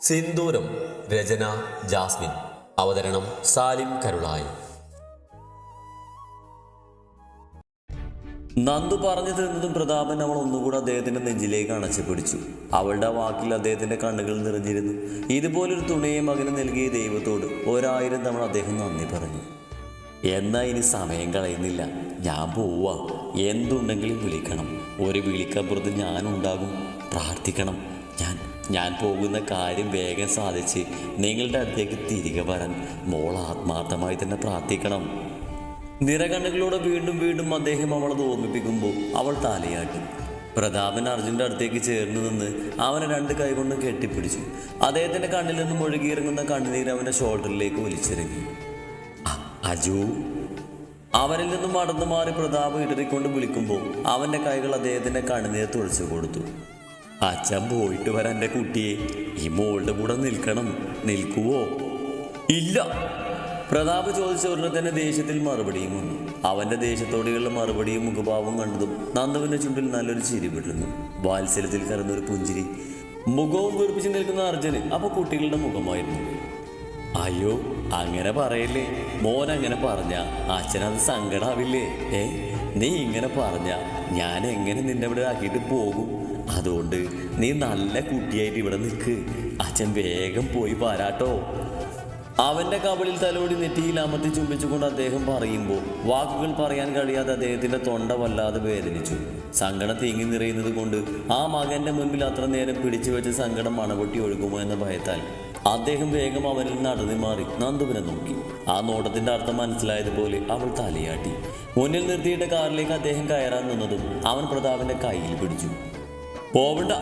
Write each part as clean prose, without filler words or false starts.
സിന്ദൂരം. രചന Jasmine. അവതരണം സാലിം കരുളായി. നന്ദു പറഞ്ഞു തീർന്നതും പ്രതാപൻ അവൾ ഒന്നുകൂടെ അദ്ദേഹത്തിന്റെ നെഞ്ചിലേക്ക് അണച്ചു പിടിച്ചു. അവളുടെ വാക്കിൽ അദ്ദേഹത്തിന്റെ കണ്ണുകൾ നിറഞ്ഞിരുന്നു. ഇതുപോലൊരു തുണയെ മകന് നൽകിയ ദൈവത്തോട് 1000 തവണ അദ്ദേഹം നന്ദി പറഞ്ഞു. എന്നാ ഇനി സമയം കളയുന്നില്ല, ഞാൻ പോവാ. എന്തുണ്ടെങ്കിലും വിളിക്കണം. ഒരു വിളിക്കപ്പുറത്ത് ഞാനുണ്ടാകും. പ്രാർത്ഥിക്കണം. ഞാൻ പോകുന്ന കാര്യം വേഗം സാധിച്ച് നിങ്ങളുടെ അടുത്തേക്ക് തിരികെ വരാൻ മോൾ ആത്മാർത്ഥമായി തന്നെ പ്രാർത്ഥിക്കണം. നിറകണ്ണുകളോടെ വീണ്ടും വീണ്ടും അദ്ദേഹം അവളത് ഓർമ്മിപ്പിക്കുമ്പോൾ അവൾ തലയാട്ടി. പ്രതാപൻ അർജുൻ്റെ അടുത്തേക്ക് ചേർന്ന് നിന്ന് അവനെ 2 കൈകൊണ്ടും കെട്ടിപ്പിടിച്ചു. അദ്ദേഹത്തിൻ്റെ കണ്ണിൽ നിന്നും ഒഴുകിയിറങ്ങുന്ന കണ്ണുനീർ അവൻ്റെ ഷോൾഡറിലേക്ക് വലിച്ചിറങ്ങി. അജു. അവരിൽ നിന്നും മടന്നു മാറി പ്രതാപം ഇടറിക്കൊണ്ട് വിളിക്കുമ്പോൾ അവൻ്റെ കൈകൾ അദ്ദേഹത്തിൻ്റെ കണ്ണുനീർ തുഴച്ചു കൊടുത്തു. അച്ഛൻ പോയിട്ട് വരാൻ എൻ്റെ കുട്ടിയെ, ഈ മോളുടെ കൂടെ നിൽക്കണം. നിൽക്കുവോ? ഇല്ല. പ്രതാപ് ചോദിച്ച ഉടനെ തന്നെ ദേഷ്യത്തിൽ മറുപടിയും വന്നു. അവൻ്റെ ദേഷ്യത്തോടെയുള്ള മറുപടിയും മുഖഭാവം കണ്ടതും നന്ദുവിൻ്റെ ചുണ്ടിൽ നല്ലൊരു ചിരി വിടുന്നു. വാത്സല്യത്തിൽ കറന്നൊരു പുഞ്ചിരി. മുഖവും വീർപ്പിച്ച് നിൽക്കുന്ന അർജുന് അപ്പോൾ കുട്ടികളുടെ മുഖമായിരുന്നു. അയ്യോ, അങ്ങനെ പറയല്ലേ മോൻ. അങ്ങനെ പറഞ്ഞ അച്ഛനത് സങ്കടാവില്ലേ? നീ ഇങ്ങനെ പറഞ്ഞ ഞാൻ എങ്ങനെ നിന്നെ ഇവിടെ ആക്കിയിട്ട് പോകും? അതുകൊണ്ട് നീ നല്ല കുട്ടിയായിട്ട് ഇവിടെ നിൽക്ക്. അച്ഛൻ വേഗം പോയി വരാട്ടോ. അവൻ്റെ കബളിൽ തലോടി നെറ്റിയിൽ അമർത്തി ചുംബിച്ചുകൊണ്ട് അദ്ദേഹം പറയുമ്പോൾ വാക്കുകൾ പറയാൻ കഴിയാതെ അദ്ദേഹത്തിൻ്റെ തൊണ്ട വല്ലാതെ വേദനിച്ചു. സങ്കടം തീങ്ങി നിറയുന്നത് കൊണ്ട് ആ മകൻ്റെ മുൻപിൽ അത്ര നേരം പിടിച്ചു വെച്ച സങ്കടം മണപൊട്ടി ഒഴുകുമോ എന്ന ഭയത്താൽ അദ്ദേഹം വേഗം അവനിൽ നിന്ന് അടഞ്ഞു മാറി നന്ദുവിനെ നോക്കി. ആ നോട്ടത്തിൻ്റെ അർത്ഥം മനസ്സിലായതുപോലെ അവൾ തലയാട്ടി. മുന്നിൽ നിർത്തിയിട്ട് കാറിലേക്ക് അദ്ദേഹം കയറാൻ നിന്നതും അവൻ പ്രതാപൻ്റെ കയ്യിൽ പിടിച്ചു. പോവണ്ട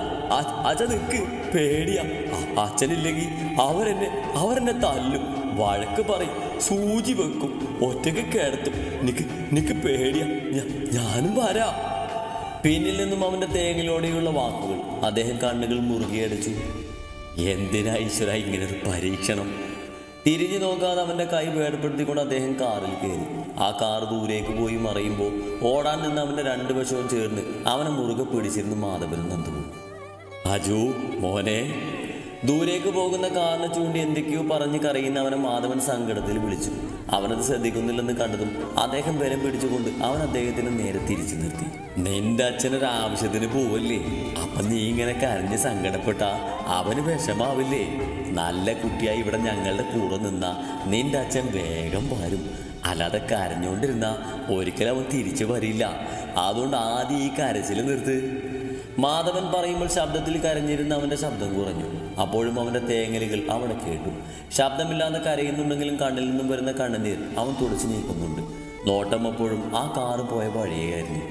അച്ഛൻ, നിൽക്ക്. പേടിയാ. അച്ഛനില്ലെങ്കിൽ അവരെന്നെ തല്ലും, വഴക്ക് പറയും, സൂചി വെക്കും, ഒറ്റയ്ക്ക് കിടത്തും. നിക്ക് പേടിയാ. ഞാനും വരാം. പിന്നിൽ നിന്നും അവൻ്റെ തേങ്ങലോടെയുള്ള വാക്കുകൾ. അദ്ദേഹം കണ്ണുകൾ മുറുകിയടിച്ചു. എന്തിനാ ഈശ്വര ഇങ്ങനൊരു പരീക്ഷണം? തിരിഞ്ഞു നോക്കാതെ അവൻ്റെ കൈ വേർപ്പെടുത്തിക്കൊണ്ട് അദ്ദേഹം കാറിൽ കയറി. ആ കാർ ദൂരേക്ക് പോയി മറയുമ്പോൾ ഓടാൻ നിന്ന് അവൻ്റെ 2 വശവും ചേർന്ന് അവനെ മുറുകെ പിടിച്ചിരുന്നു മാധവനും നന്ദുവും. അജു മോനെ. ദൂരേക്ക് പോകുന്ന കാറിനെ ചൂണ്ടി എന്തൊക്കെയോ പറഞ്ഞ് കരയുന്ന അവനെ മാധവൻ സങ്കടത്തിൽ വിളിച്ചു. അവനത് ശ്രദ്ധിക്കുന്നില്ലെന്ന് കണ്ടതും അദ്ദേഹം ബലം പിടിച്ചുകൊണ്ട് അവൻ അദ്ദേഹത്തിന് നേരെ തിരിച്ചു നിർത്തി. നിന്റെ അച്ഛനൊരു ആവശ്യത്തിന് പോവല്ലേ? അപ്പം നീ ഇങ്ങനെ കരഞ്ഞ് സങ്കടപ്പെട്ട അവന് വിഷമാവില്ലേ? നല്ല കുട്ടിയായി ഇവിടെ ഞങ്ങളുടെ കൂടെ നിന്നാ നിന്റെ അച്ഛൻ വേഗം വരും. അല്ലാതെ കരഞ്ഞുകൊണ്ടിരുന്ന ഒരിക്കലും അവൻ തിരിച്ചു വരില്ല. അതുകൊണ്ട് ആദ്യം ഈ കരച്ചിൽ നിർത്ത്. മാധവൻ പറയുമ്പോൾ ശബ്ദത്തിൽ കരഞ്ഞിരുന്ന അവൻ്റെ ശബ്ദം കുറഞ്ഞു. അപ്പോഴും അവൻ്റെ തേങ്ങലുകൾ അവിടെ കേട്ടു. ശബ്ദമില്ലാതെ കരയുന്നുണ്ടെങ്കിലും കണ്ണിൽ നിന്നും വരുന്ന കണ്ണുനീർ അവൻ തുടച്ചു നീക്കുന്നുണ്ട്. നോട്ടം അപ്പോഴും ആ കാറ് പോയ വഴിയായിരുന്നു.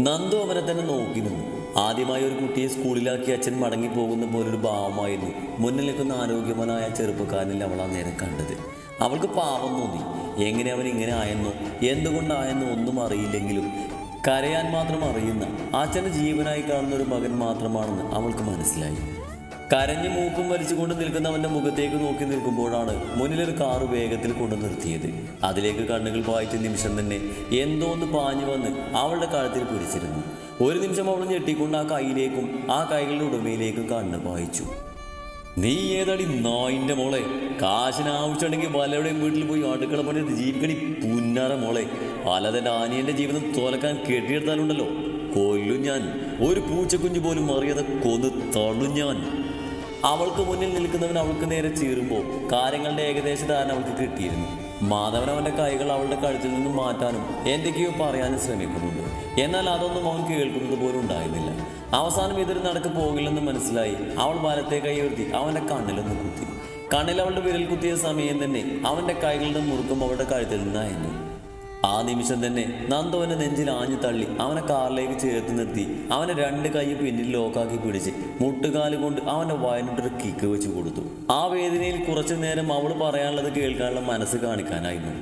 നന്ദു അവനെ തന്നെ നോക്കി നിന്നു. ആദ്യമായി ഒരു കുട്ടിയെ സ്കൂളിലാക്കി അച്ഛൻ മടങ്ങി പോകുന്ന പോലൊരു ഭാവമായിരുന്നു മുന്നിൽ നിൽക്കുന്ന ആരോഗ്യവാനായ ചെറുപ്പക്കാരനിൽ അവൾ ആ നേരം കണ്ടത്. അവൾക്ക് പാവം തോന്നി. എങ്ങനെ അവൻ ഇങ്ങനെ ആയെന്നോ എന്തുകൊണ്ടായെന്നോ ഒന്നും അറിയില്ലെങ്കിലും കരയാൻ മാത്രം അറിയുന്ന അച്ഛൻ്റെ ജീവനായി കാണുന്ന ഒരു മകൻ മാത്രമാണെന്ന് അവൾക്ക് മനസ്സിലായി. കരഞ്ഞു മൂക്കും വലിച്ചുകൊണ്ട് നിൽക്കുന്നവൻ്റെ മുഖത്തേക്ക് നോക്കി നിൽക്കുമ്പോഴാണ് മുന്നിലൊരു കാറ് വേഗത്തിൽ കൊണ്ടു നിർത്തിയത്. അതിലേക്ക് കണ്ണുകൾ പായിച്ച നിമിഷം തന്നെ എന്തോന്ന് പാഞ്ഞു വന്ന് അവളുടെ കഴുത്തിൽ പിടിച്ചിരുന്നു. ഒരു നിമിഷം അവൾ ഞെട്ടിക്കൊണ്ട് ആ കൈയിലേക്കും ആ കൈകളുടെ ഉടമയിലേക്കും കണ്ണ് പായിച്ചു. നീ ഏതാടി നായിൻ്റെ മോളെ? കാശിന് ആവശ്യമുണ്ടെങ്കിൽ വല്ലവരുടെയും വീട്ടിൽ പോയി അടുക്കള പണിയെടുത്ത് ജീവിക്കണി പുന്നാറ മോളെ. അല്ലാതെ അനിയൻ്റെ ജീവിതം തോലക്കാൻ കെട്ടിയെടുത്താലുണ്ടല്ലോ കൊല്ലും ഞാൻ. ഒരു പൂച്ചക്കുഞ്ഞു പോലും അറിയാതെ കൊന്ന് തള്ളും ഞാൻ. അവൾക്ക് മുന്നിൽ നിൽക്കുന്നവൻ അവൾക്ക് നേരെ ചീറുമ്പോൾ കാര്യങ്ങളുടെ ഏകദേശ ധാരണ അവൾക്ക് കിട്ടിയിരുന്നു. മാധവൻ അവൻ്റെ കൈകൾ അവളുടെ കഴുത്തിൽ നിന്നും മാറ്റാനും എന്തൊക്കെയോ പറയാനും ശ്രമിക്കുന്നുണ്ട്. എന്നാൽ അതൊന്നും അവൻ കേൾക്കുന്നത് പോലും ഉണ്ടായിരുന്നില്ല. അവസാനം ഇതൊരു നടക്ക് പോകില്ലെന്ന് മനസ്സിലായി അവൾ വലത്തെ കൈ ഉയർത്തി അവൻ്റെ കണ്ണിലൊന്ന് കുത്തി. കണ്ണിൽ അവളുടെ വിരൽ കുത്തിയ സമയം തന്നെ അവൻ്റെ കൈകളുടെ മുറുക്കം അവളുടെ കഴുത്തിൽ നിന്നായിരുന്നു. ആ നിമിഷം തന്നെ നന്ദുവിൻ്റെ നെഞ്ചിൽ ആഞ്ഞു തള്ളി അവനെ കാറിലേക്ക് ചേർത്ത് നിർത്തി അവനെ 2 കൈ പിന്നിൽ ലോക്കാക്കി പിടിച്ച് മുട്ടുകാല് കൊണ്ട് അവൻ്റെ വയനിട്ടൊരു കിക്ക് വെച്ച് കൊടുത്തു. ആ വേദനയിൽ കുറച്ചു നേരം അവൾ പറയാനുള്ളത് കേൾക്കാനുള്ള മനസ്സ് കാണിക്കാനായിരുന്നു.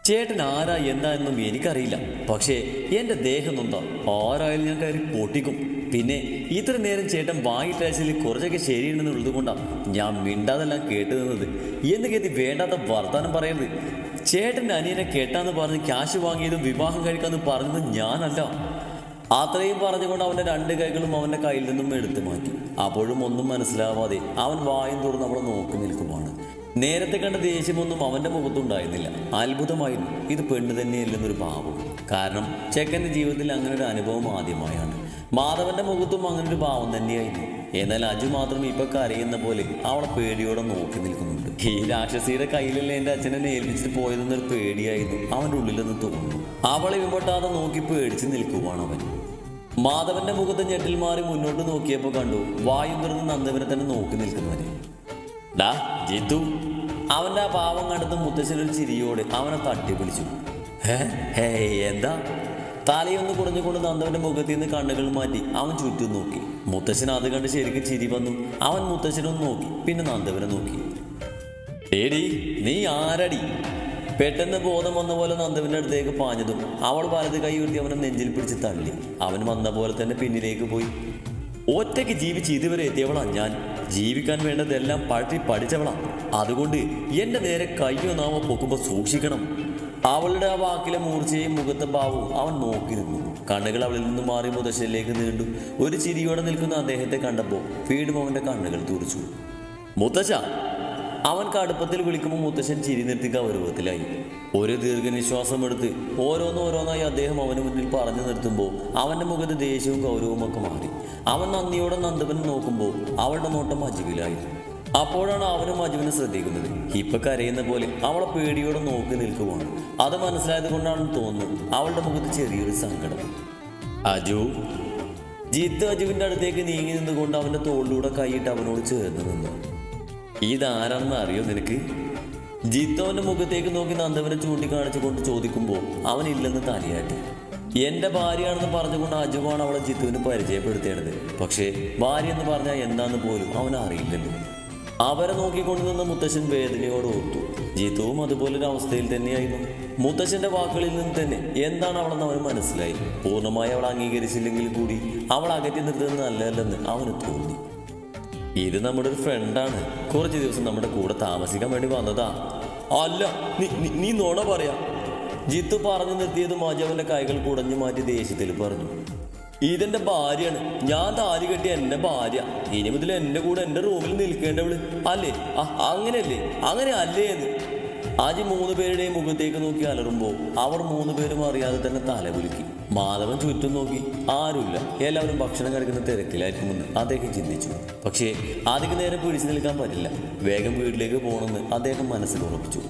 ചേട്ടൻ ആരാ എന്താ എന്നും എനിക്കറിയില്ല, പക്ഷേ എൻ്റെ ദേഹം നൊന്താ ആരായാലും ഞാൻ കയറി പൊട്ടിക്കും. പിന്നെ ഇത്ര നേരം ചേട്ടൻ വായിട്ടയച്ചിൽ കുറച്ചൊക്കെ ശരിയുണ്ടെന്നുള്ളത് കൊണ്ടാണ് ഞാൻ മിണ്ടാതെല്ലാം കേട്ടു നിന്നത് എന്ന് കരുതി വേണ്ടാത്ത വർത്താനം പറയരുത്. ചേട്ടൻ്റെ അനിയനെ കേട്ടാന്ന് പറഞ്ഞ് ക്യാഷ് വാങ്ങിയതും വിവാഹം കഴിക്കാമെന്ന് പറഞ്ഞത് ഞാനല്ല. അത്രയും പറഞ്ഞുകൊണ്ട് അവൻ്റെ 2 കൈകളും അവൻ്റെ കയ്യിൽ നിന്നും എടുത്തു മാറ്റി. അപ്പോഴും ഒന്നും മനസ്സിലാവാതെ അവൻ വായും തുറന്ന് അവളെ നോക്കി നിൽക്കുവാണ്. നേരത്തെ കണ്ട ദേഷ്യമൊന്നും അവൻ്റെ മുഖത്തുണ്ടായിരുന്നില്ല. അത്ഭുതമായിരുന്നു. ഇത് പെണ്ണ് തന്നെയല്ലെന്നൊരു ഭാവം. കാരണം ചെക്കൻ്റെ ജീവിതത്തിൽ അങ്ങനെ ഒരു അനുഭവം ആദ്യമായാണ്. മാധവന്റെ മുഖത്തും അങ്ങനെ ഒരു ഭാവം തന്നെയായിരുന്നു. എന്നാൽ അജു മാത്രം ഇപ്പൊ കരയുന്ന പോലെ അവളെ പേടിയോടെ നോക്കി നിൽക്കുന്നുണ്ട്. ഈ രാക്ഷസിയുടെ കയ്യിലല്ലേ എൻ്റെ അച്ഛനെ ഏൽപ്പിച്ചിട്ട് പോയതെന്നൊരു പേടിയായിരുന്നു അവൻ്റെ ഉള്ളിലെന്ന് തോന്നുന്നു. അവളെ വിമട്ടാതെ നോക്കി പേടിച്ച് നിൽക്കുവാണ് അവൻ. മാധവന്റെ മുഖത്ത് ഞെട്ടിൽ മാറി മുന്നോട്ട് നോക്കിയപ്പോൾ കണ്ടു വായും തുറന്ന് നന്ദവനെ തന്നെ നോക്കി നിൽക്കുന്നവനെ. ഡാ ജിത്തു. അവൻ്റെ ആ പാവം കണ്ടത് മുത്തശ്ശനൊരു ചിരിയോടെ അവനെ തട്ടി പിടിച്ചു. ഹേ എന്താ? തലയൊന്ന് കുറഞ്ഞുകൊണ്ട് നന്ദവന്റെ മുഖത്തിൽ നിന്ന് കണ്ണുകൾ മാറ്റി അവൻ ചുറ്റും നോക്കി. മുത്തശ്ശൻ അത് കണ്ട് ശരിക്കും ചിരി വന്നു. അവൻ മുത്തശ്ശനൊന്ന് നോക്കി, പിന്നെ നന്ദവനെ നോക്കി. ഏടി നീ ആരടി? പെട്ടെന്ന് ബോധം വന്ന പോലെ നന്ദവന്റെ അടുത്തേക്ക് പാഞ്ഞതും അവൾ വലത് കൈ ഉയർത്തി അവനെ നെഞ്ചിൽ പിടിച്ച് തള്ളി. അവൻ വന്ന പോലെ തന്നെ പിന്നിലേക്ക് പോയി. ഒറ്റയ്ക്ക് ജീവിച്ച് ഇതുവരെ എത്തിയവളാ ഞാൻ. ജീവിക്കാൻ വേണ്ടതെല്ലാം പഠിച്ചവളാണ്. അതുകൊണ്ട് എൻ്റെ നേരെ കയ്യോ നാമോ പൊക്കുമ്പോൾ സൂക്ഷിക്കണം. അവളുടെ ആ വാക്കിലെ മൂർച്ചയും മുഖത്തെ ഭാവവും അവൻ നോക്കി നിന്നു. കണ്ണുകൾ അവളിൽ നിന്ന് മാറി മുത്തശ്ശനിലേക്ക് നീണ്ടു. ഒരു ചിരിയോടെ നിൽക്കുന്ന അദ്ദേഹത്തെ കണ്ടപ്പോൾ വീണ്ടും അവൻ്റെ കണ്ണുകൾ തുറച്ചു. മുത്തശ്ശ. അവൻ കടുപ്പത്തിൽ വിളിക്കുമ്പോൾ മുത്തശ്ശൻ ചിരി നിർത്തി ഗൗരവത്തിലായി. ഒരു ദീർഘനിശ്വാസം എടുത്ത് ഓരോന്നോരോന്നായി അദ്ദേഹം അവന് മുന്നിൽ പറഞ്ഞു നിർത്തുമ്പോൾ അവൻ്റെ മുഖത്ത് ദേഷ്യവും ഗൗരവവും ഒക്കെ മാറി. അവൻ നന്ദിയോടെ നന്ദവനെ നോക്കുമ്പോൾ അവളുടെ നോട്ടം അജുവിലായി. അപ്പോഴാണ് അവനും അജുവിനെ ശ്രദ്ധിക്കുന്നത്. ഇപ്പൊ കരയുന്ന പോലെ അവളെ പേടിയോടെ നോക്കി നിൽക്കുവാണ്. അത് മനസ്സിലായത് കൊണ്ടാണെന്ന് തോന്നുന്നു അവളുടെ മുഖത്ത് ചെറിയൊരു സങ്കടം. അജു. ജിത്ത് അജുവിൻ്റെ അടുത്തേക്ക് നീങ്ങി നിന്നുകൊണ്ട് അവൻ്റെ തോളിലൂടെ കൈയിട്ട് അവനോട് ചേർന്ന് നിന്നു. ഇതാരാണെന്ന് അറിയോ നിനക്ക്? ജിത്ത് അവൻ്റെ മുഖത്തേക്ക് നോക്കി നന്ദവനെ ചൂണ്ടിക്കാണിച്ചുകൊണ്ട് ചോദിക്കുമ്പോൾ അവനില്ലെന്ന് തലയാട്ടി. എൻ്റെ ഭാര്യയാണെന്ന് പറഞ്ഞുകൊണ്ട് അജുവാണ് അവളെ ജിത്തുവിന് പരിചയപ്പെടുത്തേണ്ടത്. പക്ഷേ ഭാര്യ എന്ന് പറഞ്ഞാൽ എന്താന്ന് പോലും അവൻ അറിയില്ലല്ലോ. അവരെ നോക്കിക്കൊണ്ടു നിന്ന് മുത്തശ്ശൻ വേദനയോട് ഓർത്തു. ജിത്തുവും അതുപോലൊരു അവസ്ഥയിൽ തന്നെയായിരുന്നു. മുത്തശ്ശൻ്റെ വാക്കുകളിൽ നിന്ന് തന്നെ എന്താണ് അവളെന്ന് അവന് മനസ്സിലായി. പൂർണ്ണമായി അവൾ അംഗീകരിച്ചില്ലെങ്കിൽ കൂടി അവൾ അകറ്റി നിർത്തുന്നത് നല്ലതല്ലെന്ന് അവന് തോന്നി. ഇത് നമ്മുടെ ഒരു ഫ്രണ്ടാണ്. കുറച്ച് ദിവസം നമ്മുടെ കൂടെ താമസിക്കാൻ വേണ്ടി വന്നതാ. അല്ല, നീ നോണ പറയാ. ജിത്തു പറഞ്ഞു നിർത്തിയതും അജുവിൻ്റെ കൈകൾ കുടഞ്ഞു മാറ്റി ദേഷ്യത്തിൽ പറഞ്ഞു. ഇതെന്റെ ഭാര്യയാണ്. ഞാൻ താലി കെട്ടിയ എൻ്റെ ഭാര്യ. ഇനി മുതൽ എൻ്റെ കൂടെ എൻ്റെ റൂമിൽ നിൽക്കേണ്ടവള് അല്ലേ? അങ്ങനെയല്ലേ? അങ്ങനെ അല്ലേ എന്ന് അജി 3 പേരുടെയും മുഖത്തേക്ക് നോക്കി അലറുമ്പോൾ അവർ 3 പേരും അറിയാതെ തന്നെ തലകുലുക്കി. മാധവൻ ചുറ്റും നോക്കി. ആരുമില്ല. എല്ലാവരും ഭക്ഷണം കഴിക്കുന്ന തിരക്കിലായിരിക്കുമെന്ന് അദ്ദേഹം ചിന്തിച്ചു. പക്ഷേ അധിക നേരം പിടിച്ചു നിൽക്കാൻ പറ്റില്ല. വേഗം വീട്ടിലേക്ക് പോകണമെന്ന് അദ്ദേഹം മനസ്സിൽ ഉറപ്പിച്ചു.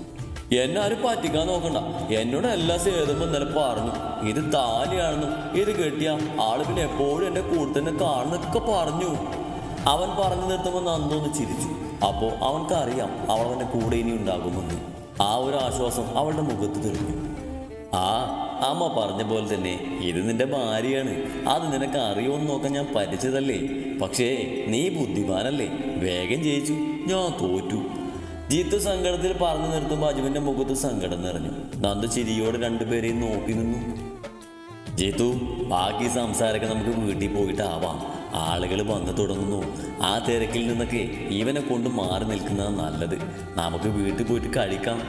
എന്നാരും പറ്റിക്കാൻ നോക്കണ്ട. എന്നോട് എല്ലാ സേതും ഇന്നലെ പറഞ്ഞു. ഇത് താലിയാണെന്നും ഇത് കെട്ടിയ ആള് പിന്നെ എപ്പോഴും എൻ്റെ കൂടെ തന്നെ കാണുന്നൊക്കെ പറഞ്ഞു. അവൻ പറഞ്ഞു നിർത്തുമ്പോൾ നന്ദൊന്ന് ചിരിച്ചു. അപ്പോൾ അവൻക്കറിയാം അവൾ അവൻ്റെ കൂടെ ഇനി ഉണ്ടാകുമെന്ന്. ആ ഒരു ആശ്വാസം അവളുടെ മുഖത്ത് തെളിഞ്ഞു. അമ്മ പറഞ്ഞ പോലെ തന്നെ ഇത് നിന്റെ ഭാര്യയാണ്. അത് നിനക്ക് അറിയുമെന്ന് നോക്കാൻ ഞാൻ പഠിച്ചതല്ലേ. പക്ഷേ നീ ബുദ്ധിമാനല്ലേ. വേഗം ജയിച്ചു. ഞാൻ തോറ്റു. ജിത്തു സങ്കടത്തിൽ പറഞ്ഞു നിർത്തുമ്പോൾ അജുവിൻ്റെ മുഖത്ത് സങ്കടം നിറഞ്ഞു. നന്ദു ചിരിയോടെ 2 പേരെയും നോക്കി നിന്നു. ജിത്തു, ബാക്കി സംസാരമൊക്കെ നമുക്ക് വീട്ടിൽ പോയിട്ടാവാം. ആളുകൾ വന്നു തുടങ്ങുന്നു. ആ തിരക്കിൽ നിന്നൊക്കെ ഇവനെ കൊണ്ട് മാറി നിൽക്കുന്നതാണ് നല്ലത്. നമുക്ക് വീട്ടിൽ പോയിട്ട് കഴിക്കാം.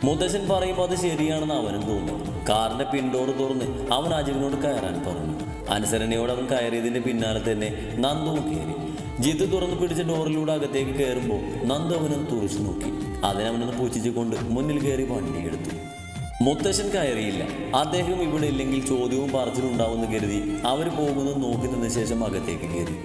മുത്തശ്ശൻ പറയുമ്പോൾ അത് ശരിയാണെന്ന് അവനും തോന്നുന്നു. കാറിൻ്റെ പിൻഡോറ് തുറന്ന് അവൻ അജുവിനോട് കയറാൻ പറഞ്ഞു. അനുസരണയോടെ അവൻ കയറിയതിൻ്റെ പിന്നാലെ തന്നെ നന്ദുവും കയറി. ജിത്ത് തുറന്ന് പിടിച്ച ഡോറിലൂടെ അകത്തേക്ക് കയറുമ്പോൾ നന്ദു അവനൊന്ന് തുറച്ചു നോക്കി. അതിനവനൊന്ന് പൂച്ചിച്ചുകൊണ്ട് മുന്നിൽ കയറി വണ്ടിയെടുത്തു. മുത്തശ്ശൻ കയറിയില്ല. അദ്ദേഹം ഇവിടെ ഇല്ലെങ്കിൽ ചോദ്യവും പറച്ചിലും ഉണ്ടാവുമെന്ന് കരുതി അവർ പോകുന്നത് നോക്കി നിന്ന ശേഷം അകത്തേക്ക് കയറി.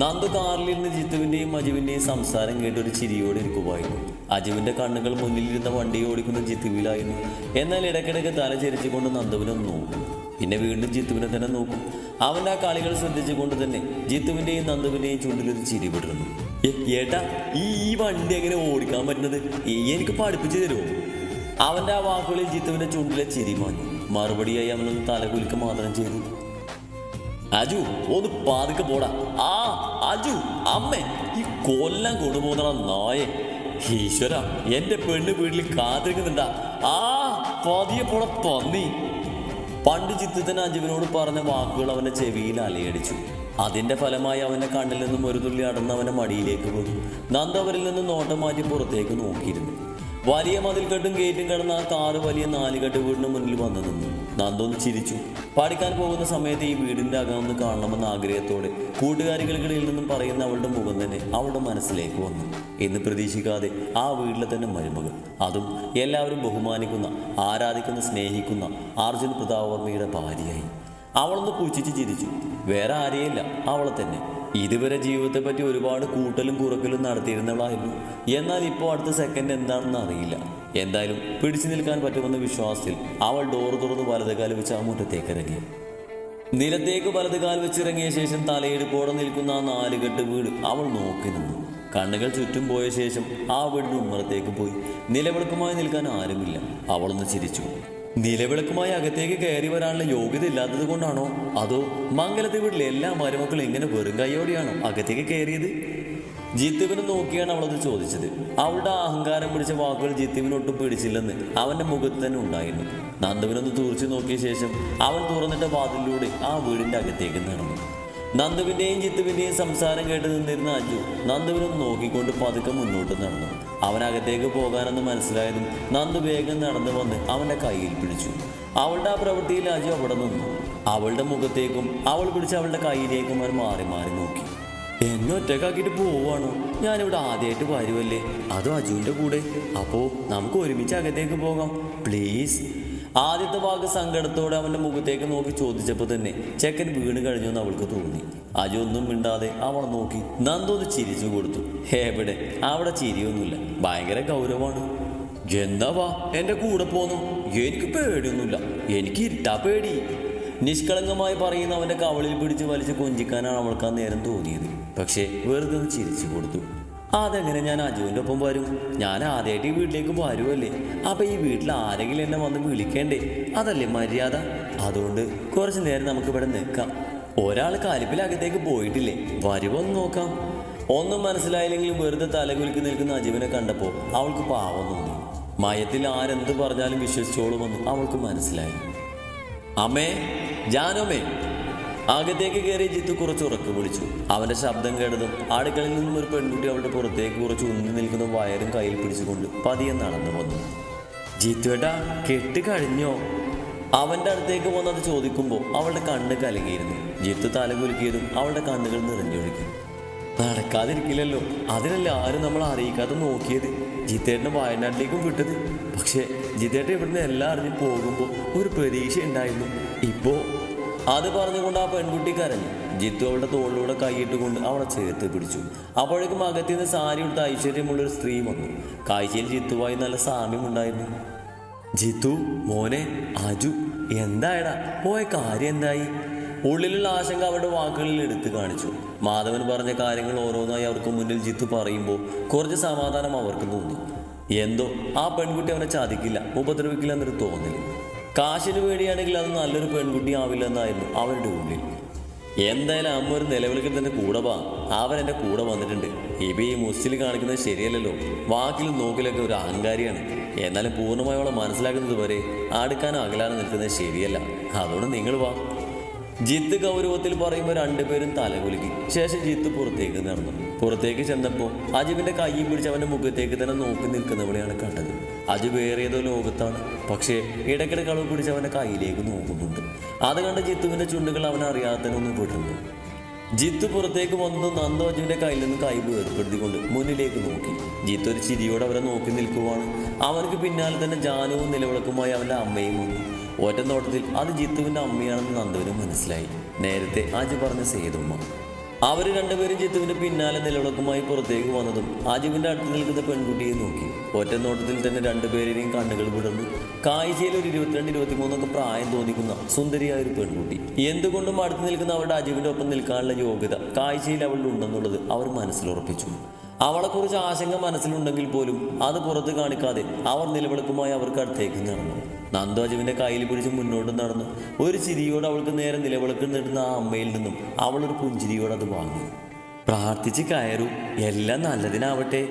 നന്ദു കാറിലിരുന്ന് ജിത്തുവിൻ്റെയും അജുവിൻ്റെയും സംസാരം കേട്ട് ഒരു ചിരിയോടെ ഇരിക്കുമായിരുന്നു. അജുവിൻ്റെ കണ്ണുകൾ മുന്നിലിരുന്ന വണ്ടി ഓടിക്കുന്ന ജിത്തുവിലായിരുന്നു. എന്നാൽ ഇടയ്ക്കിടയ്ക്ക് തല ചരിച്ചുകൊണ്ട് നന്ദുവിനൊന്ന് നോക്കും. പിന്നെ വീണ്ടും ജിത്തുവിനെ തന്നെ നോക്കും. അവൻ്റെ ആ കളികൾ ശ്രദ്ധിച്ചുകൊണ്ട് തന്നെ ജിത്തുവിൻ്റെയും നന്ദുവിൻ്റെയും ചുണ്ടിലൊരു ചിരി വിടർന്നു. ഏട്ടാ, ഈ വണ്ടി എങ്ങനെ ഓടിക്കാൻ പറ്റുന്നത്? എനിക്ക് പഠിപ്പിച്ചു തരുമോ? അവൻ്റെ ആ വാക്കുകളിൽ ജിത്തുവിൻ്റെ ചുണ്ടിലെ ചിരി മാഞ്ഞു. മറുപടിയായി അവനൊന്ന് തലകുലുക്ക് മാത്രം ചെയ്തു. അജു, ഒന്ന് പാതിക്കെ പോടാ. അജു, അമ്മേ, ഈ കൊല്ലം കൊണ്ടുപോകുന്ന നായെ. ഈശ്വര, എൻ്റെ പെണ്ണ് വീട്ടിൽ കാത്തിരിക്കുന്നുണ്ടാ. പതിയെ പോടാ പന്നി. പണ്ട് ജിത്തുതൻ അജുവിനോട് പറഞ്ഞ വാക്കുകൾ അവൻ്റെ ചെവിയിൽ അലയടിച്ചു. അതിൻ്റെ ഫലമായി അവൻ്റെ കണ്ണിൽ നിന്നും ഒരു തുള്ളി അടർന്ന് അവൻ്റെ മടിയിലേക്ക് വീണു. നന്ദു അവരിൽ നിന്ന് നോട്ടം മാറ്റി പുറത്തേക്ക് നോക്കിയിരുന്നു. വലിയ മതിൽക്കെട്ടും ഗേറ്റും കിടന്ന ആ കാറ് വലിയ 4 കെട്ട് വീടിന് മുന്നിൽ വന്നു നിന്നു. നന്ദു ഒന്ന് ചിരിച്ചു. പഠിക്കാൻ പോകുന്ന സമയത്ത് ഈ വീടിൻ്റെ അകം ഒന്ന് കാണണമെന്ന ആഗ്രഹത്തോടെ കൂട്ടുകാരികൾക്കിടയിൽ നിന്നും പറയുന്ന അവളുടെ മുഖം തന്നെ അവളുടെ മനസ്സിലേക്ക് വന്നു. എന്ന് പ്രതീക്ഷിക്കാതെ ആ വീട്ടിലെ തന്നെ മരുമകൾ, അതും എല്ലാവരും ബഹുമാനിക്കുന്ന, ആരാധിക്കുന്ന, സ്നേഹിക്കുന്ന അർജുൻ പ്രതാപവർമ്മയുടെ ഭാര്യയായി. അവളൊന്ന് പുച്ഛിച്ച് ചിരിച്ചു. വേറെ ആരെയല്ല, അവളെ തന്നെ. ഇതുവരെ ജീവിതത്തെപ്പറ്റി ഒരുപാട് കൂട്ടലും കുറക്കലും നടത്തിയിരുന്നവളായിരുന്നു. എന്നാൽ ഇപ്പോൾ അടുത്ത സെക്കൻഡ് എന്താണെന്ന് അറിയില്ല. എന്തായാലും പിടിച്ചു നിൽക്കാൻ പറ്റുമെന്ന വിശ്വാസത്തിൽ അവൾ ഡോർ തുറന്ന് വലതുകാൽ വെച്ച് ആ മുറ്റത്തേക്ക് ഇറങ്ങി. നിലത്തേക്ക് വലതുകാൽ വെച്ചിറങ്ങിയ ശേഷം തലയെടുപ്പോടെ നിൽക്കുന്ന ആ 4 കെട്ട് വീട് അവൾ നോക്കി നിന്നു. കണ്ണുകൾ ചുറ്റും പോയ ശേഷം ആ വീടിന് ഉമ്മറത്തേക്ക് പോയി. നിലവിളക്കുമായി നിൽക്കാൻ ആരുമില്ല. അവളൊന്ന് ചിരിച്ചു. നിലവിളക്കുമായി അകത്തേക്ക് കയറി വരാനുള്ള യോഗ്യത ഇല്ലാത്തത് കൊണ്ടാണോ, അതോ മംഗലത്തെ വീട്ടിലെ എല്ലാ മരുമക്കളും ഇങ്ങനെ വെറും കൈയോടെയാണോ അകത്തേക്ക് കയറിയത്? ജിത്തുവിനെ നോക്കിയാണ് അവളത് ചോദിച്ചത്. അവളുടെ അഹങ്കാരം പിടിച്ച വാക്കുകൾ ജിത്തുവിനൊട്ടും പിടിച്ചില്ലെന്ന് അവൻ്റെ മുഖത്ത് തന്നെ ഉണ്ടായിരുന്നു. നന്ദുവിനൊന്ന് തുറച്ചു നോക്കിയ ശേഷം അവൻ തുറന്നിട്ട വാതിലിലൂടെ ആ വീടിൻ്റെ അകത്തേക്ക് നടന്നു. നന്ദുവിൻ്റെയും ജിത്തുവിൻ്റെയും സംസാരം കേട്ട് നിന്നിരുന്ന അജു നന്ദുവിനൊന്ന് നോക്കിക്കൊണ്ട് പതുക്കെ മുന്നോട്ട് നടന്നു. അവനകത്തേക്ക് പോകാനെന്ന് മനസ്സിലായതും നന്ദു വേഗം നടന്നു വന്ന് അവൻ്റെ കയ്യിൽ പിടിച്ചു. അവളുടെ ആ പ്രവൃത്തിയിൽ അജു അവിടെ നിന്നു. അവളുടെ മുഖത്തേക്കും അവൾ പിടിച്ച അവളുടെ കയ്യിലേക്കും അവൻ മാറി മാറി നോക്കി. എന്നെ ഒറ്റക്കാക്കിയിട്ട് പോവാണോ? ഞാനിവിടെ ആദ്യമായിട്ട് വരുമല്ലേ, അതോ അജുവിൻ്റെ കൂടെ? അപ്പോൾ നമുക്ക് ഒരുമിച്ച് അകത്തേക്ക് പോകാം പ്ലീസ്. ആദ്യത്തെ വാക്ക് സങ്കടത്തോടെ അവൻ്റെ മുഖത്തേക്ക് നോക്കി ചോദിച്ചപ്പോൾ തന്നെ ചെക്കൻ വീണ് കഴിഞ്ഞു എന്ന് അവൾക്ക് തോന്നി. അജു ഒന്നും മിണ്ടാതെ അവളെ നോക്കി. നന്ദു ഒന്ന് ചിരിച്ചു കൊടുത്തു. എവിടെ, അവിടെ ചിരിയൊന്നുമില്ല, ഭയങ്കര ഗൗരവമാണ്. എന്താ വാ എൻ്റെ കൂടെ പോന്നു, എനിക്ക് പേടിയൊന്നുമില്ല, എനിക്ക് ഇരുട്ടാ പേടി. നിഷ്കളങ്കമായി പറയുന്ന അവൻ്റെ കവളിൽ പിടിച്ച് വലിച്ച് കൊഞ്ചിക്കാനാണ് അവൾക്ക് ആ നേരം തോന്നിയത്. പക്ഷേ വെറുതെ ഒന്ന് ചിരിച്ചു കൊടുത്തു. അതെങ്ങനെ ഞാൻ അജുവിൻ്റെ ഒപ്പം വരും? ഞാൻ ആദ്യമായിട്ട് ഈ വീട്ടിലേക്ക് വരുമല്ലേ, അപ്പം ഈ വീട്ടിൽ ആരെങ്കിലും എന്നെ വന്ന് വിളിക്കേണ്ടേ? അതല്ലേ മര്യാദ. അതുകൊണ്ട് കുറച്ച് നേരം നമുക്കിവിടെ നിൽക്കാം. ഒരാൾ കാലിപ്പിലകത്തേക്ക് പോയിട്ടില്ലേ, വരുമോന്ന് നോക്കാം. ഒന്നും മനസ്സിലായില്ലെങ്കിലും വെറുതെ തലകുലുക്കി നിൽക്കുന്ന അജുവിനെ കണ്ടപ്പോൾ അവൾക്ക് പാവം തോന്നി. മയത്തിൽ ആരെന്ത് പറഞ്ഞാലും വിശ്വസിച്ചോളുമെന്ന് അവൾക്ക് മനസ്സിലായി. അമ്മേ, ജാനോമേ. അകത്തേക്ക് കയറി ജിത്തു കുറച്ച് ഉറക്കെ വിളിച്ചു. അവൻ്റെ ശബ്ദം കേട്ടതും അടുക്കളയിൽ നിന്നും ഒരു പെൺകുട്ടി അവളുടെ പുറത്തേക്ക് കുറച്ച് ഉന്നി നിൽക്കുന്ന വയറും കയ്യിൽ പിടിച്ചുകൊണ്ട് പതിയെ നടന്നു വന്നു. ജിത്തുവേട്ടാ, കെട്ട് കഴിഞ്ഞോ? അവൻ്റെ അടുത്തേക്ക് വന്നത് ചോദിക്കുമ്പോൾ അവളുടെ കണ്ണ് കലങ്ങിയിരുന്നു. ജിത്തു തല കുലുക്കിയതും അവളുടെ കണ്ണുകൾ നിറഞ്ഞൊഴുകി. നടക്കാതിരിക്കില്ലല്ലോ, അതിനല്ലേ ആരും നമ്മൾ അറിയിക്കാതെ നോക്കിയത്. ജിത്തേട്ടനെ വയനാട്ടിലേക്കും വിട്ടത്. പക്ഷേ ജിത്തേട്ടൻ ഇവിടുന്ന് എല്ലാം അറിഞ്ഞ് പോകുമ്പോൾ ഒരു പ്രതീക്ഷ ഉണ്ടായിരുന്നു. ഇപ്പോൾ അത് പറഞ്ഞുകൊണ്ട് ആ പെൺകുട്ടി കരഞ്ഞു. ജിത്തു അവളുടെ തോളിലൂടെ കൈയിട്ടുകൊണ്ട് അവളെ ചേർത്ത് പിടിച്ചു. അപ്പോഴേക്കും അകത്തുനിന്ന് സാരി ഉടുത്ത ഐശ്വര്യമുള്ളൊരു സ്ത്രീ വന്നു. കാഴ്ചയിൽ ജിത്തുവായി നല്ല സാമ്യമുണ്ടായിരുന്നു. ജിത്തു മോനെ, അജു എന്തായടാ, പോയ കാര്യം എന്തായി? ഉള്ളിലുള്ള ആശങ്ക അവരുടെ വാക്കുകളിൽ എടുത്തു കാണിച്ചു. മാധവൻ പറഞ്ഞ കാര്യങ്ങൾ ഓരോന്നായി അവർക്ക് മുന്നിൽ ജിത്തു പറയുമ്പോൾ കുറച്ച് സമാധാനം അവർക്ക് തോന്നി. എന്തോ ആ പെൺകുട്ടി അവനെ ചതിക്കില്ല, ഉപദ്രവിക്കില്ല എന്നൊരു തോന്നൽ. കാശിന് വേണ്ടിയാണെങ്കിൽ അത് നല്ലൊരു പെൺകുട്ടി ആവില്ലെന്നായിരുന്നു അവരുടെ ഉള്ളിൽ. എന്തായാലും അമ്മ ഒരു നിലവിളിക്കൽ തന്നെ കൂടെ വാ, അവൻ എൻ്റെ കൂടെ വന്നിട്ടുണ്ട്. ഇപ്പം ഈ മുസ്റ്റിൽ കാണിക്കുന്നത് ശരിയല്ലല്ലോ, വാക്കിലും നോക്കിലൊക്കെ ഒരു അഹങ്കാരിയാണ്. എന്നാലും പൂർണ്ണമായി അവളെ മനസ്സിലാക്കുന്നത് വരെ അടുക്കാനോ അകലാനോ നിൽക്കുന്നത് ശരിയല്ല. അതുകൊണ്ട് നിങ്ങൾ വാ. ജിത്ത് ഗൗരവത്തിൽ പറയുമ്പോൾ രണ്ടുപേരും തലകുലുക്കി. ശേഷം ജിത്ത് പുറത്തേക്ക് നടന്നു. പുറത്തേക്ക് ചെന്നപ്പോൾ അജുവിൻ്റെ കൈയും പിടിച്ച് അവൻ്റെ മുഖത്തേക്ക് തന്നെ നോക്കി നിൽക്കുന്നവളെയാണ് കണ്ടത്. അജു വേറെ ഏതോ ലോകത്താണ്. പക്ഷേ ഇടയ്ക്കിടെ കളവ് പിടിച്ച് അവൻ്റെ കയ്യിലേക്ക് നോക്കുന്നുണ്ട്. അത് കണ്ട് ജിത്തുവിൻ്റെ ചുണ്ടുകൾ അവനറിയാത്തതിനൊന്നും വിടുന്നു. ജിത്തു പുറത്തേക്ക് വന്നു. നന്ദു അജുവിൻ്റെ കയ്യിൽ നിന്ന് കൈ വേർപ്പെടുത്തിക്കൊണ്ട് മുന്നിലേക്ക് നോക്കി. ജിത്തു ഒരു ചിരിയോടെ അവരെ നോക്കി നിൽക്കുവാണ്. അവർക്ക് പിന്നാലെ തന്നെ ജാനുവും നിലവിളക്കുമായി അവൻ്റെ അമ്മയും വന്നു. ഒറ്റ നോട്ടത്തിൽ അത് ജിത്തുവിൻ്റെ അമ്മയാണെന്ന് നന്ദുവിനും മനസ്സിലായി. നേരത്തെ അജു പറഞ്ഞ സേതുമ്മ. അവർ രണ്ടുപേരും ജിത്തുവിൻ്റെ പിന്നാലെ നിലവിളക്കുമായി പുറത്തേക്ക് വന്നതും അജുവിൻ്റെ അടുത്ത് നിൽക്കുന്ന പെൺകുട്ടിയെ നോക്കി. ഒറ്റ നോട്ടത്തിൽ തന്നെ രണ്ടുപേരെയും കണ്ണുകൾ വിടർന്നു. കാഴ്ചയിൽ ഒരു 22-23 പ്രായം തോന്നിക്കുന്ന സുന്ദരിയായ ഒരു പെൺകുട്ടി. എന്തുകൊണ്ടും അടുത്ത് നിൽക്കുന്ന അവരുടെ അജുവിൻ്റെ ഒപ്പം നിൽക്കാനുള്ള യോഗ്യത കാഴ്ചയിൽ അവളിൽ ഉണ്ടെന്നുള്ളത് അവർ മനസ്സിലുറപ്പിച്ചു. അവളെക്കുറിച്ച് ആശങ്ക മനസ്സിലുണ്ടെങ്കിൽ പോലും അത് പുറത്ത് കാണിക്കാതെ അവർ നിലവിളക്കുമായി അവർക്ക് അടുത്തേക്ക് നടന്നു. നന്ദു അജുവിൻ്റെ കയ്യിൽ പിടിച്ച് മുന്നോട്ട് നടന്നു. ഒരു ചിരിയോടെ അവൾക്ക് നേരെ നിലവിളക്ക് നേടുന്ന ആ അമ്മയിൽ നിന്നും അവളൊരു പുഞ്ചിരിയോടെ അത് വാങ്ങി. പ്രാർത്ഥിച്ച് കയറൂ, എല്ലാം നല്ലതിനാവട്ടെ.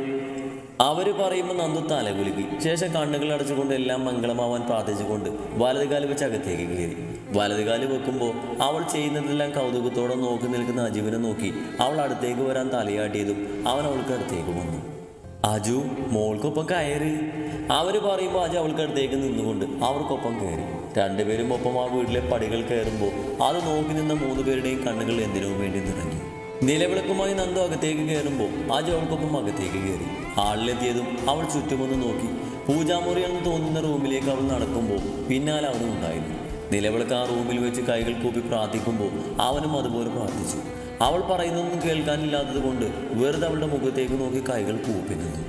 അവർ പറയുമ്പോൾ നന്ദു തലകുലുക്കി. ശേഷം കണ്ണുകൾ അടച്ചുകൊണ്ട് എല്ലാം മംഗളമാവാൻ പ്രാർത്ഥിച്ചുകൊണ്ട് വലതുകാല് വെച്ച് അകത്തേക്ക് കയറി. വലതുകാല് വെക്കുമ്പോൾ അവൾ ചെയ്യുന്നതെല്ലാം കൗതുകത്തോടെ നോക്കി നിൽക്കുന്ന അജുവിനെ നോക്കി അവൾ അടുത്തേക്ക് വരാൻ തലയാട്ടിയതും അവൻ അവൾക്ക് അടുത്തേക്ക് വന്നു. അജു മോൾക്കൊപ്പം കയറി. അവർ പറയുമ്പോൾ അജു അവൾക്കടുത്തേക്ക് നിന്നുകൊണ്ട് അവർക്കൊപ്പം കയറി. രണ്ടുപേരും ഒപ്പം ആ വീട്ടിലെ പടികൾ കയറുമ്പോൾ അത് നോക്കി നിന്ന 3 പേരുടെയും കണ്ണുകൾ എന്തിനു വേണ്ടി നിറഞ്ഞു. നിലവിളക്കുമായി നന്ദു അകത്തേക്ക് കയറുമ്പോൾ അജു അവൾക്കൊപ്പം അകത്തേക്ക് കയറി. ഹാളിലെത്തിയതും അവൾ ചുറ്റുമൊന്ന് നോക്കി. പൂജാമുറിയാണെന്ന് തോന്നുന്ന റൂമിലേക്ക് അവൾ നടക്കുമ്പോൾ പിന്നാലെ അവനും ഉണ്ടായിരുന്നു. നിലവിളക്ക് ആ റൂമിൽ വെച്ച് കൈകൾ കൂപ്പി പ്രാർത്ഥിക്കുമ്പോൾ അവനും അതുപോലെ പ്രാർത്ഥിച്ചു. അവൾ പറയുന്നതൊന്നും കേൾക്കാനില്ലാത്തത് കൊണ്ട് വെറുതെ അവളുടെ മുഖത്തേക്ക് നോക്കി കൈകൾ കൂപ്പി നിന്നു.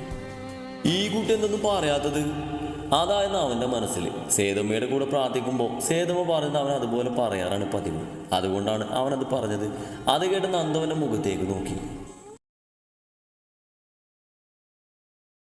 ഈ കുട്ടി എന്തൊന്നും പറയാത്തത്? അതായിരുന്നു അവൻ്റെ മനസ്സിൽ. സേതമ്മയുടെ കൂടെ പ്രാർത്ഥിക്കുമ്പോൾ സേതമ്മ പറയുന്നത് അവൻ അതുപോലെ പറയാറാണ് പതിവ്. അതുകൊണ്ടാണ് അവനത് പറഞ്ഞത്. അത് കേട്ട് നന്ദു അവൻ്റെ മുഖത്തേക്ക് നോക്കി.